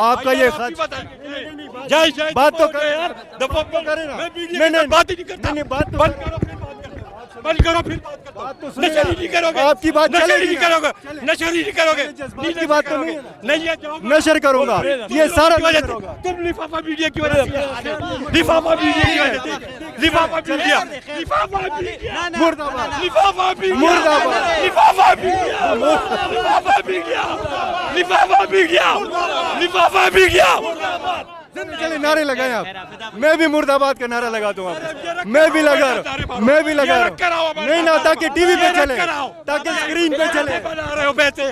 آپ کا یہ خط بات تو کریں یار، کریں نا، نہیں بات ہی نہیں، بات بند کرو پھر بات تو سنیں، آپ کی بات چلے گی، نشری نہیں کرو گے، کی بات تو نہیں نہیں نشر کروں گا، یہ سارا نشر ہوگا۔ تم لفافہ میڈیا کی وجہ سے، لفافہ میڈیا کی وجہ سے، لفافہ میڈیا، لفافہ میڈیا، مرد آباد، لفافہ میڈیا، مرد آباد، لفافہ میڈیا، لفافہ میڈیا، لفافہ میڈیا، لفافہ میڈیا۔ چلے نعرے لگائیں آپ، میں بھی مرد آباد کا نعرہ لگا دوں آپ، میں بھی لگا رہا ہوں، نہیں نا، تاکہ ٹی وی پہ چلے، تاکہ اسکرین پہ چلے۔ بنا رہے ہو پیسے،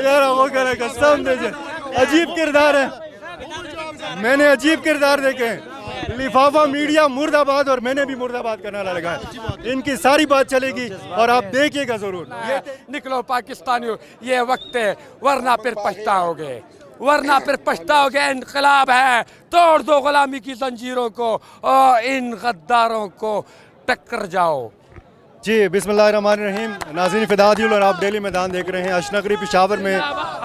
یار وہ کرے قسم دے، عجیب کردار ہے، میں نے عجیب کردار دیکھے ہیں۔ لفافہ میڈیا مرد آباد، اور میں نے بھی مرد آباد کا نعرہ لگایا، ان کی ساری بات چلے گی اور آپ دیکھیے گا ضرور۔ نکلو پاکستانیوں، یہ وقت ہے، ورنہ پھر پچھتاؤ گے، ورنہ پھر پچھتاؤ گے۔ انقلاب ہے، توڑ دو غلامی کی زنجیروں کو اور ان غداروں کو ٹکر جاؤ۔ جی بسم اللہ الرحمن الرحیم، ناظرین فدا عدیل اور آپ ڈیلی میدان دیکھ رہے ہیں اشنگری پشاور میں۔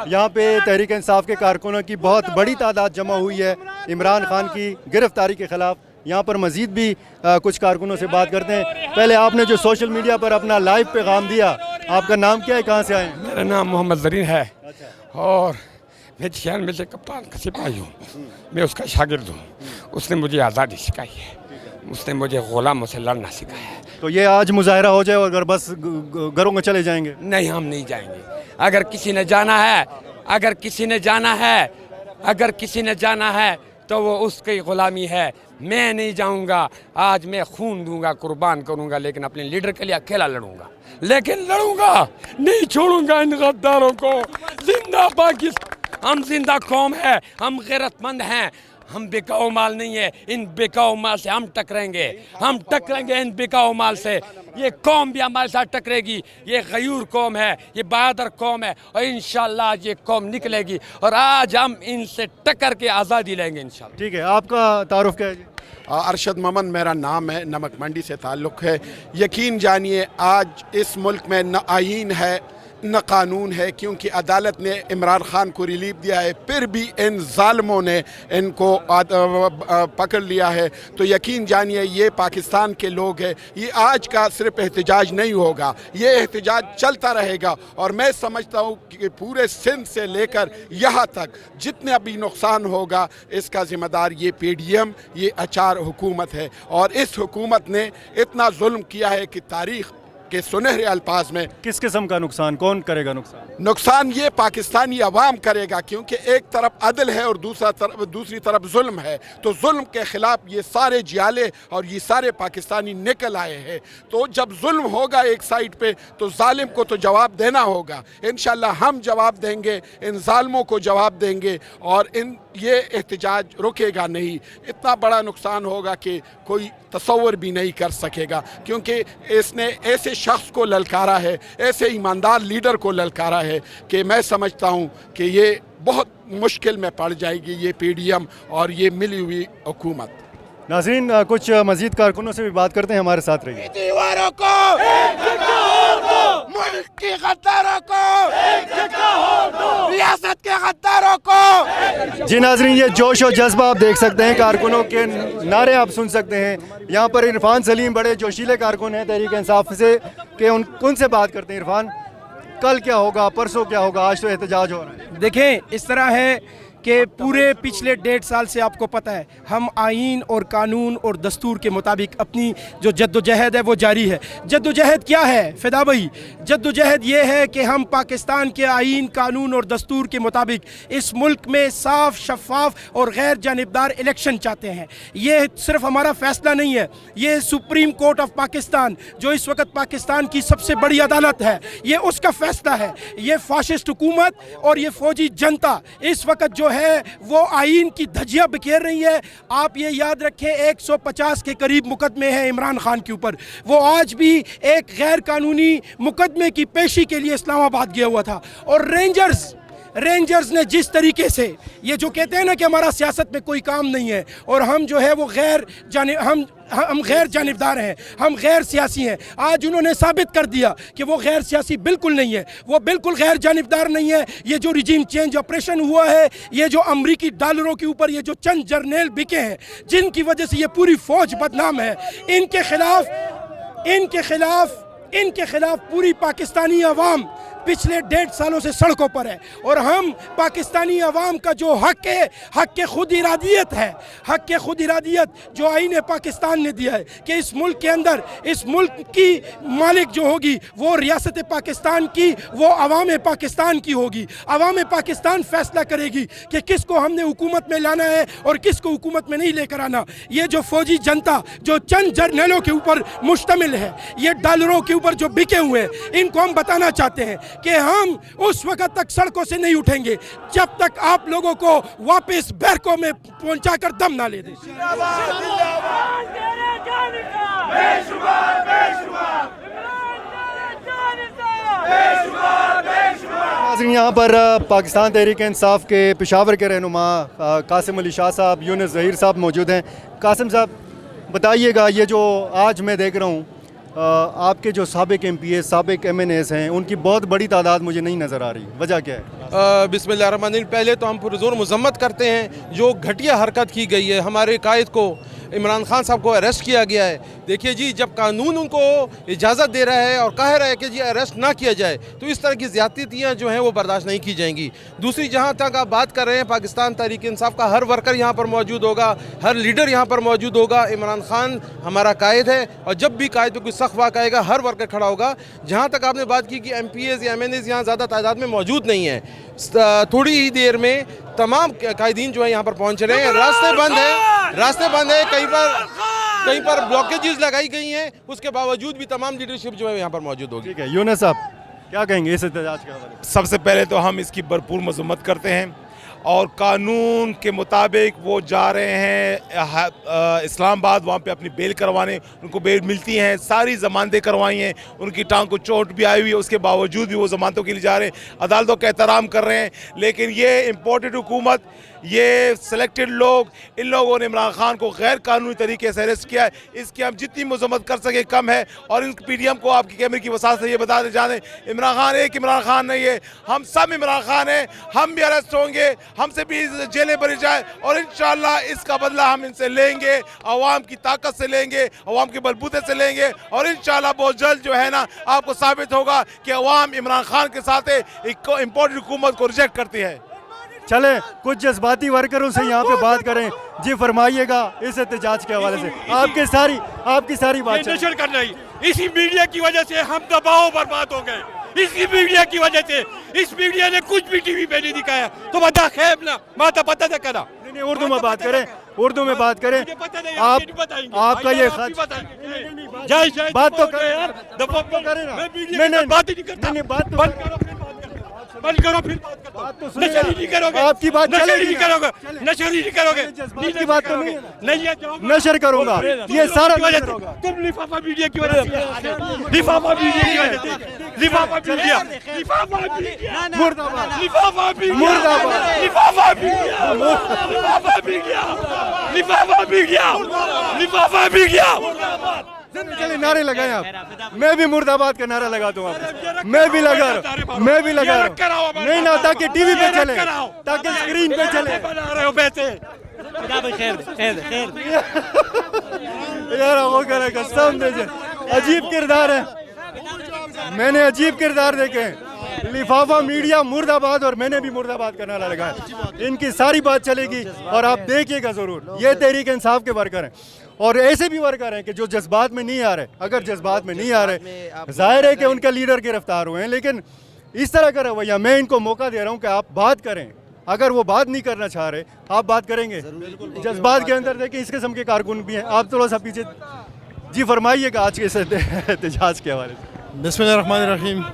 یہاں پہ تحریک انصاف کے کارکنوں کی بہت بڑی تعداد جمع ہوئی ہے عمران خان کی گرفتاری کے خلاف۔ یہاں پر مزید بھی کچھ کارکنوں سے بات کرتے ہیں۔ پہلے آپ نے جو سوشل میڈیا پر اپنا لائیو پیغام دیا، آپ کا نام کیا ہے، کہاں سے آئے ہیں؟ میرا نام محمد زرین ہے اور میں شہر میں سے کپتان کا سپاہی ہوں، میں اس کا شاگرد ہوں۔ اس نے مجھے آزادی سکھائی ہے، اس نے مجھے غلاموں سے لڑنا سکھایا ہے۔ تو یہ آج مظاہرہ ہو جائے اور بس گھروں میں چلے جائیں گے؟ نہیں، ہم نہیں جائیں گے۔ اگر کسی نے جانا ہے، اگر کسی نے جانا ہے، اگر کسی نے جانا ہے تو وہ اس کی غلامی ہے۔ میں نہیں جاؤں گا، آج میں خون دوں گا، قربان کروں گا، لیکن اپنے لیڈر کے لیے اکیلا لڑوں گا، لیکن لڑوں گا، نہیں چھوڑوں گا ان غداروں کو۔ زندہ پاکستان، ہم زندہ قوم ہے، ہم غیرت مند ہیں، ہم بکاؤ مال نہیں ہے۔ ان بکاؤ مال سے ہم ٹکریں گے، ہم ٹکریں گے ان بکاؤ مال سے۔ یہ قوم بھی ہمارے ساتھ ٹکرے گی، یہ غیور قوم ہے، یہ بہادر قوم ہے، اور انشاءاللہ آج یہ قوم نکلے گی اور آج ہم ان سے ٹکر کے آزادی لیں گے انشاءاللہ۔ ٹھیک ہے، آپ کا تعارف کیا ہے جی؟ ارشد محمد میرا نام ہے، نمک منڈی سے تعلق ہے۔ یقین جانیے آج اس ملک میں نہ آئین ہے نہ قانون ہے، کیونکہ عدالت نے عمران خان کو ریلیف دیا ہے، پھر بھی ان ظالموں نے ان کو پکڑ لیا ہے۔ تو یقین جانیے یہ پاکستان کے لوگ ہیں، یہ آج کا صرف احتجاج نہیں ہوگا، یہ احتجاج چلتا رہے گا، اور میں سمجھتا ہوں کہ پورے سندھ سے لے کر یہاں تک جتنا بھی نقصان ہوگا اس کا ذمہ دار یہ پی ڈی ایم، یہ اچار حکومت ہے۔ اور اس حکومت نے اتنا ظلم کیا ہے کہ تاریخ کے سنہرے الفاظ میں کس قسم کا نقصان، کون کرے گا نقصان؟ نقصان یہ پاکستانی عوام کرے گا، کیونکہ ایک طرف عدل ہے اور دوسری طرف ظلم ہے۔ تو ظلم کے خلاف یہ سارے جیالے اور یہ سارے پاکستانی نکل آئے ہیں۔ تو جب ظلم ہوگا ایک سائٹ پہ تو ظالم کو تو جواب دینا ہوگا۔ انشاءاللہ ہم جواب دیں گے، ان ظالموں کو جواب دیں گے، اور یہ احتجاج رکے گا نہیں۔ اتنا بڑا نقصان ہوگا کہ کوئی تصور بھی نہیں کر سکے گا، کیونکہ اس نے ایسے شخص کو للکارا ہے، ایسے ایماندار لیڈر کو للکارا ہے کہ میں سمجھتا ہوں کہ یہ بہت مشکل میں پڑ جائے گی یہ پی ڈی ایم اور یہ ملی ہوئی حکومت۔ ناظرین کچھ مزید کارکنوں سے بھی بات کرتے ہیں، ہمارے ساتھ رہیے۔ دیواروں کو ایک جگہ ہو دو، ملک کی غداروں کو ایک جگہ ہو دو، ریاست کے غداروں کو۔ جی ناظرین، یہ جوش و جذبہ آپ دیکھ سکتے ہیں، کارکنوں کے نعرے آپ سن سکتے ہیں۔ یہاں پر عرفان سلیم بڑے جوشیلے کارکن ہیں تحریک انصاف سے، کہ ان سے بات کرتے ہیں۔ عرفان، کل کیا ہوگا، پرسوں کیا ہوگا، آج تو احتجاج ہو رہا ہے؟ دیکھیں اس طرح ہے کہ پورے پچھلے 1.5 سال سے آپ کو پتہ ہے ہم آئین اور قانون اور دستور کے مطابق اپنی جو جد و جہد ہے وہ جاری ہے۔ جد و جہد کیا ہے فدا بھائی؟ جد و جہد یہ ہے کہ ہم پاکستان کے آئین، قانون اور دستور کے مطابق اس ملک میں صاف، شفاف اور غیر جانبدار الیکشن چاہتے ہیں۔ یہ صرف ہمارا فیصلہ نہیں ہے، یہ سپریم کورٹ آف پاکستان جو اس وقت پاکستان کی سب سے بڑی عدالت ہے، یہ اس کا فیصلہ ہے۔ یہ فاشسٹ حکومت اور یہ فوجی جنتا اس وقت جو ہے وہ آئین کی دھجیاں بکھیر رہی ہے۔ آپ یہ یاد رکھیں 150 کے قریب مقدمے ہیں عمران خان کے اوپر، وہ آج بھی ایک غیر قانونی مقدمے کی پیشی کے لیے اسلام آباد گیا ہوا تھا، اور रेंजर्स ने जिस तरीके से ये जो कहते हैं ना कि हमारा सियासत में कोई काम नहीं है और हम जो है वो हम गैर जानिबदार हैं, हम गैर सियासी हैं, आज उन्होंने साबित कर दिया कि वो गैर सियासी बिल्कुल नहीं है, वो बिल्कुल गैर जानिबदार नहीं है। ये जो रिजीम चेंज ऑपरेशन हुआ है, ये जो अमरीकी डॉलरों के ऊपर ये जो चंद जर्नेल बिके हैं जिनकी वजह से ये पूरी फौज बदनाम है, इनके खिलाफ पूरी पाकिस्तानी अवाम पिछले 1.5 सालों से सड़कों पर है और हम पाकिस्तानी अवाम का जो हक है, हक के खुद इरादियत है, हक के खुद इरादियत जो आईन पाकिस्तान ने दिया है कि इस मुल्क के अंदर इस मुल्क की मालिक जो होगी वो रियासत पाकिस्तान की, वो अवाम पाकिस्तान की होगी। अवाम पाकिस्तान फैसला करेगी कि किसको हमने हुकूमत में लाना है और किसको हुकूमत में नहीं लेकर आना। ये जो फौजी जनता जो चंद जर्नलों के ऊपर मुश्तमिल है, ये डॉलरों के ऊपर जो बिके हुए हैं, इनको हम बताना चाहते हैं कि हम उस वक्त तक सड़कों से नहीं उठेंगे जब तक आप लोगों को वापस बैरकों में पहुंचाकर दम ना ले दें। नाज़रीन, यहाँ पर पाकिस्तान तहरीक इंसाफ के पेशावर के रहनुमा कासिम अली शाह साहब, यूनुस ज़हीर साहब मौजूद हैं। कासिम साहब बताइएगा, ये जो आज मैं देख रहा हूँ आपके जो साबिक MPA साबिक MNAs हैं उनकी बहुत बड़ी तादाद मुझे नहीं नज़र आ रही, वजह क्या है? बिस्मिल्लाहिर्रहमानिर्रहीम। पहले तो हम पुरज़ोर मज़म्मत करते हैं जो घटिया हरकत की गई है, हमारे कायद को इमरान खान साहब को अरेस्ट किया गया है। देखिए जी, जब कानून उनको इजाज़त दे रहा है और कह रहा है कि जी अरेस्ट ना किया जाए तो इस तरह की ज़्यादतियाँ जो हैं वो बर्दाश्त नहीं की जाएंगी। दूसरी, जहाँ तक आप बात कर रहे हैं पाकिस्तान तहरीक इंसाफ का हर वर्कर यहाँ पर मौजूद होगा, हर लीडर यहाँ पर मौजूद होगा। इमरान खान हमारा कायद है और जब भी कायद पर कोई सख्त वाक़ा आएगा हर वर्कर खड़ा होगा। जहाँ तक आपने बात की कि MPAs या MNAs यहाँ ज़्यादा तादाद में मौजूद नहीं है, थोड़ी ही देर में तमाम कायदीन जो है यहाँ पर पहुँच रहे हैं। रास्ते बंद है, कहीं पर ब्लॉकेजेस लगाई गई हैं, उसके बावजूद भी तमाम लीडरशिप जो है यहाँ पर मौजूद होगी। ठीक है, यूनुस साहब क्या कहेंगे इस एहतजाज के हवाले से? सबसे पहले तो हम इसकी भरपूर मजम्मत करते हैं और कानून के मुताबिक वो जा रहे हैं इस्लामाबाद, वहाँ पे अपनी बेल करवाने, उनको बेल मिलती हैं, सारी ज़मानतें करवाई हैं, उनकी टांग को चोट भी आई हुई है, उसके बावजूद भी वो ज़मानतों के लिए जा रहे हैं, अदालतों का एहतराम कर रहे हैं। लेकिन ये इम्पोर्टेड हुकूमत, ये सिलेक्टेड लोग, इन लोगों ने इमरान खान को गैर कानूनी तरीके से अरेस्ट किया है, इसकी हम जितनी मजम्मत कर सके कम है। और इन PDM को आपकी कैमरे की वसात से ये बताते जाने, इमरान खान एक इमरान खान नहीं है, हम सब इमरान खान हैं, हम भी अरेस्ट होंगे, हमसे भी जेलें भरी जाए और इंशाअल्लाह इसका बदला हम इनसे लेंगे, अवाम की ताकत से लेंगे, अवाम के बलबूते से लेंगे और इंशाअल्लाह बहुत जल्द जो है ना आपको साबित होगा कि अवाम इमरान खान के साथ इम्पोर्टेड हुकूमत को रिजेक्ट करती है। चले कुछ जज्बाती वर्करों से यहाँ पे बात करें। जी फरमाइएगा इस एहतजाज के हवाले से, आपकी सारी बात। नशर करना ही, इसी मीडिया की वजह से हम दबाव बर्बाद हो गए, इसी मीडिया की वजह से। इस मीडिया ने कुछ भी टीवी पे नहीं दिखाया तो बता खैब ना माता पता था करा। नहीं, उर्दू में बात करें, उर्दू में बात करें। आपका ये बात तो करें यार, नहीं बात ही नहीं करता। बंद करो, फिर बात तो नशरी नहीं करोगे, आपकी बात नशरी नहीं करोगे, नशरी नहीं करोगे, की बात तो नहीं है, नशर करूंगा ये सारा वजह से। तुम लिफाफा मीडिया की वजह से, लिफाफा मीडिया की वजह से, लिफाफा मीडिया, लिफाफा मीडिया मुर्दाबाद, लिफाफा मीडिया मुर्दाबाद, लिफाफा मीडिया, लिफाफा मीडिया, लिफाफा मीडिया, लिफाफा मीडिया मुर्दाबाद। चलिए नारे लगाएं आप, मैं भी मुर्दाबाद का नारा लगा दूं आप, मैं भी लगा रहा हूं। नहीं ना, ताकि टीवी पे चले, ताकि स्क्रीन पे चले। यार वो करे कसम दे, अजीब किरदार है, मैंने अजीब किरदार देखे हैं। लिफाफा मीडिया मुर्दाबाद और मैंने भी मुर्दाबाद का नारा लगाया। इनकी सारी बात चलेगी और आप देखिएगा ज़रूर, ये तहरीक इंसाफ के वर्कर हैं और ऐसे भी वर्कर हैं कि जो जज्बात में नहीं आ रहे। अगर जज्बात में नहीं आ रहे, जाहिर है कि उनका लीडर गिरफ्तार हुए हैं, लेकिन इस तरह का रवैया, मैं इनको मौका दे रहा हूं कि आप बात करें। अगर वो बात नहीं करना चाह रहे, आप बात करेंगे जज्बात के अंदर। देखिए इस किस्म के कारकुन भी हैं। आप थोड़ा सा पीछे जी फरमाइएगा आज के इस एहतजाज के हवाले से। बिस्मिल्लाहिर्रहमानिर्रहीम।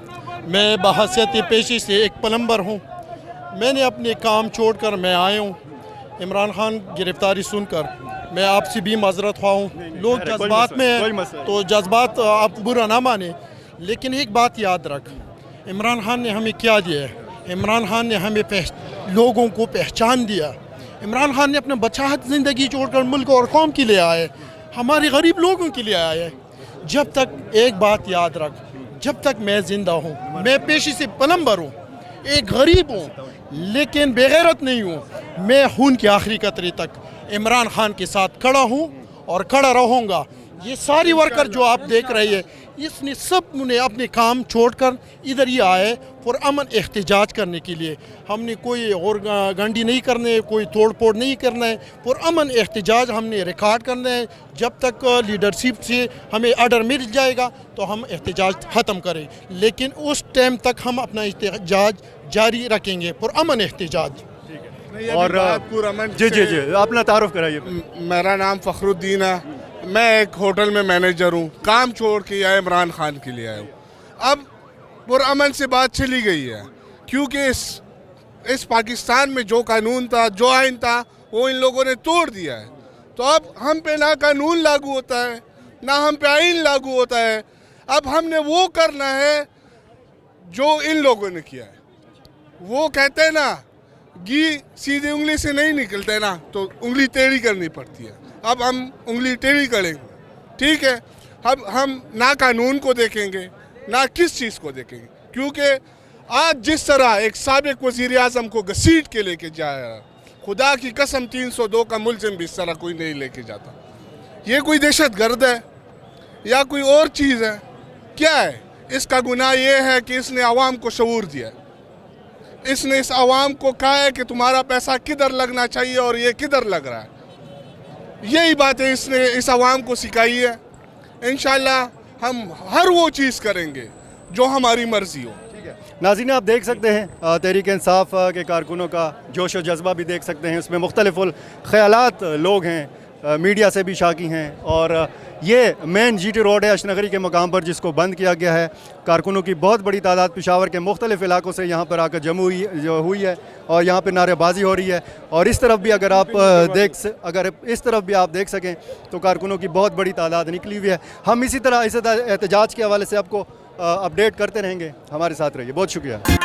मैं बहैसियत पेशी से एक प्लम्बर हूँ। मैंने अपने काम छोड़कर मैं आया हूँ। इमरान खान गिरफ्तारी सुनकर मैं आपसे भी माजरत हुआ हूँ। लोग जज्बात में हैं तो जज्बात आप बुरा ना माने, लेकिन एक बात याद रख, इमरान खान ने हमें क्या दिया है? इमरान खान ने हमें लोगों को पहचान दिया। इमरान खान ने अपना बचाहत ज़िंदगी छोड़कर मुल्क और कौम के लिए आए, हमारे गरीब लोगों के लिए आए। जब तक एक बात याद रख, जब तक मैं ज़िंदा हूँ, मैं पेशे से प्लम्बर हूँ, एक गरीब हूँ लेकिन बेगैरत नहीं हूँ। मैं खून के आखिरी कतरे तक इमरान खान के साथ खड़ा हूँ और खड़ा रहूँगा। ये सारी वर्कर जो आप देख रहे हैं, इसने सब ने अपने काम छोड़कर इधर ही आए और अमन एहतजाज करने के लिए। हमने कोई और गंडी नहीं करने, कोई तोड़ फोड़ नहीं करना है, और अमन एहतजाज हमने रिकॉर्ड करना है। जब तक लीडरशिप से हमें आर्डर मिल जाएगा तो हम एहतजाज ख़त्म करें, लेकिन उस टाइम तक हम अपना एहतजाज जारी रखेंगे, पुरअमन एहतजाज। और जी जी जी अपना तारुफ कराइए। मेरा नाम फ़खरुद्दीन है, मैं एक होटल में मैनेजर हूँ। काम छोड़ के आया इमरान खान के लिए आया हूँ। अब पुरअमन से बात चली गई है, क्योंकि इस पाकिस्तान में जो कानून था, जो आइन था, वो इन लोगों ने तोड़ दिया है। तो अब हम पे ना कानून लागू होता है, ना हम पे आइन लागू होता है। अब हमने वो करना है जो इन लोगों ने किया है। वो कहते हैं ना, घी सीधी उंगली से नहीं निकलते ना, तो उंगली टेढ़ी करनी पड़ती है। अब हम उंगली टेढ़ी करेंगे, ठीक है। अब हम ना कानून को देखेंगे, ना किस चीज़ को देखेंगे, क्योंकि आज जिस तरह एक साबिक वज़ीर आज़म को घसीट के लेके जा रहा, खुदा की कसम 302 का मुल्ज़िम भी इस तरह कोई नहीं लेके जाता। ये कोई दहशत गर्द है या कोई और चीज़ है? क्या है? इसका गुनाह ये है कि इसने आवाम को शऊर दिया। इसने इस आवाम को कहा है कि तुम्हारा पैसा किधर लगना चाहिए और ये किधर लग रहा है। यही बातें इसने इस आवाम को सिखाई है। इंशाअल्लाह हम हर वो चीज़ करेंगे जो हमारी मर्ज़ी हो। नाज़रीन, आप देख सकते हैं तहरीक इंसाफ के कारकुनों का जोश व जज्बा भी देख सकते हैं। उसमें मुख्तलिफ़ ख़यालात लोग हैं, मीडिया से भी शाकी हैं। और ये मेन GT रोड है अशनगरी के मकाम पर, जिसको बंद किया गया है। कारकुनों की बहुत बड़ी तादाद पेशावर के मुख्तलिफ़ इलाकों से यहाँ पर आकर जमा हुई है और यहाँ पर नारेबाजी हो रही है। और इस तरफ भी अगर इस तरफ भी आप देख सकें तो कारकुनों की बहुत बड़ी तादाद निकली हुई है। हम इसी तरह एहतजाज के हवाले से आपको अपडेट करते रहेंगे। हमारे साथ रहिए, बहुत शुक्रिया।